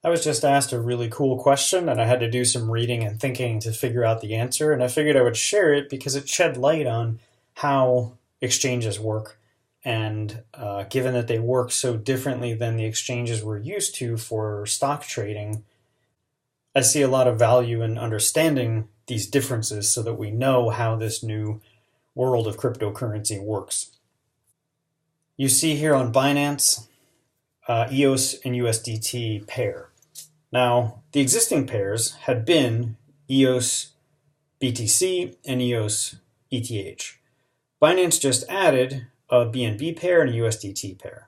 I was just asked a really cool question, and I had to do some reading and thinking to figure out the answer. And I figured I would share it because it shed light on how exchanges work. And given that they work so differently than the exchanges we're used to for stock trading, I see a lot of value in understanding these differences so that we know how this new world of cryptocurrency works. You see here on Binance, EOS and USDT pair. Now, the existing pairs had been EOS BTC and EOS ETH. Binance just added a BNB pair and a USDT pair.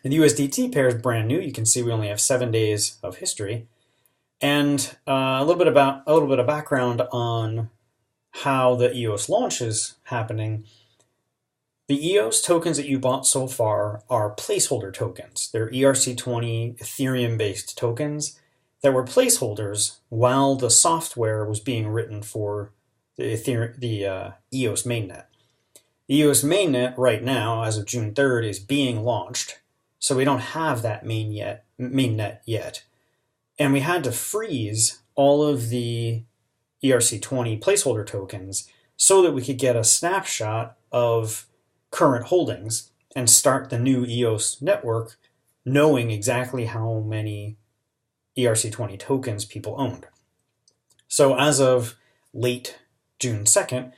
And the USDT pair is brand new. You can see we only have 7 days of history. And a little bit of background on how the EOS launch is happening. The EOS tokens that you bought so far are placeholder tokens. They're ERC-20 Ethereum-based tokens that were placeholders while the software was being written for the EOS Mainnet. The EOS Mainnet right now, as of June 3rd, is being launched, so we don't have that mainnet yet. And we had to freeze all of the ERC-20 placeholder tokens so that we could get a snapshot of current holdings and start the new EOS network knowing exactly how many ERC-20 tokens people owned. So as of late June 2nd,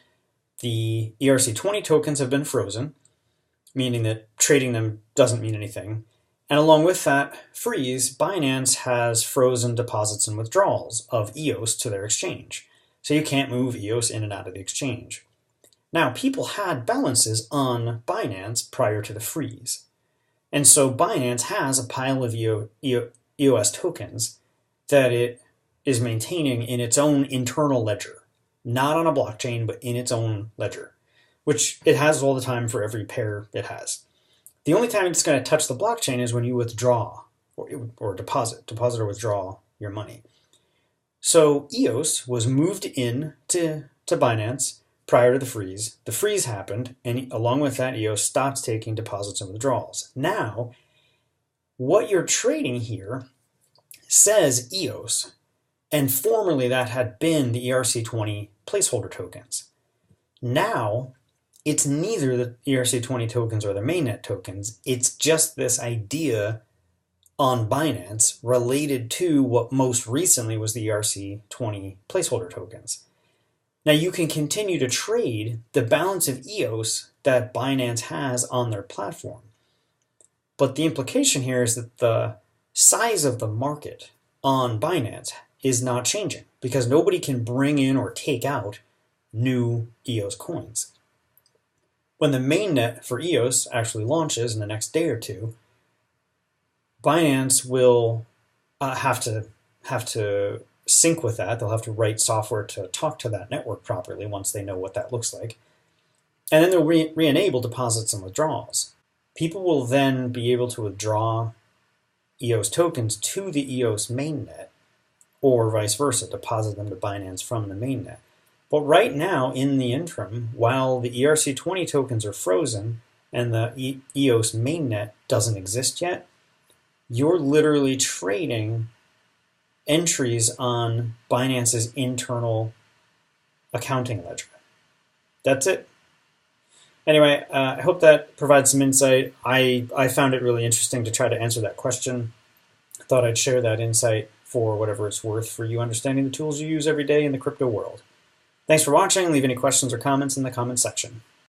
the ERC-20 tokens have been frozen, meaning that trading them doesn't mean anything. And along with that freeze, Binance has frozen deposits and withdrawals of EOS to their exchange. So you can't move EOS in and out of the exchange. Now, people had balances on Binance prior to the freeze. And so Binance has a pile of EOS tokens that it is maintaining in its own internal ledger, not on a blockchain, but in its own ledger, which it has all the time for every pair it has. The only time it's going to touch the blockchain is when you withdraw or deposit or withdraw your money. So EOS was moved in to Binance prior to the freeze. The freeze happened, and along with that, EOS stopped taking deposits and withdrawals. Now, what you're trading here says EOS, and formerly that had been the ERC-20 placeholder tokens. Now, it's neither the ERC-20 tokens or the mainnet tokens. It's just this idea on Binance related to what most recently was the ERC-20 placeholder tokens. Now you can continue to trade the balance of EOS that Binance has on their platform. But the implication here is that the size of the market on Binance is not changing because nobody can bring in or take out new EOS coins. When the mainnet for EOS actually launches in the next day or two, Binance will have to sync with that. They'll have to write software to talk to that network properly once they know what that looks like. And then they'll re-enable deposits and withdrawals. People will then be able to withdraw EOS tokens to the EOS mainnet or vice versa, deposit them to Binance from the mainnet. But right now, in the interim, while the ERC-20 tokens are frozen and the EOS mainnet doesn't exist yet, you're literally trading entries on Binance's internal accounting ledger. That's it. Anyway, I hope that provides some insight. I found it really interesting to try to answer that question. I thought I'd share that insight for whatever it's worth for you understanding the tools you use every day in the crypto world. Thanks for watching. Leave any questions or comments in the comments section.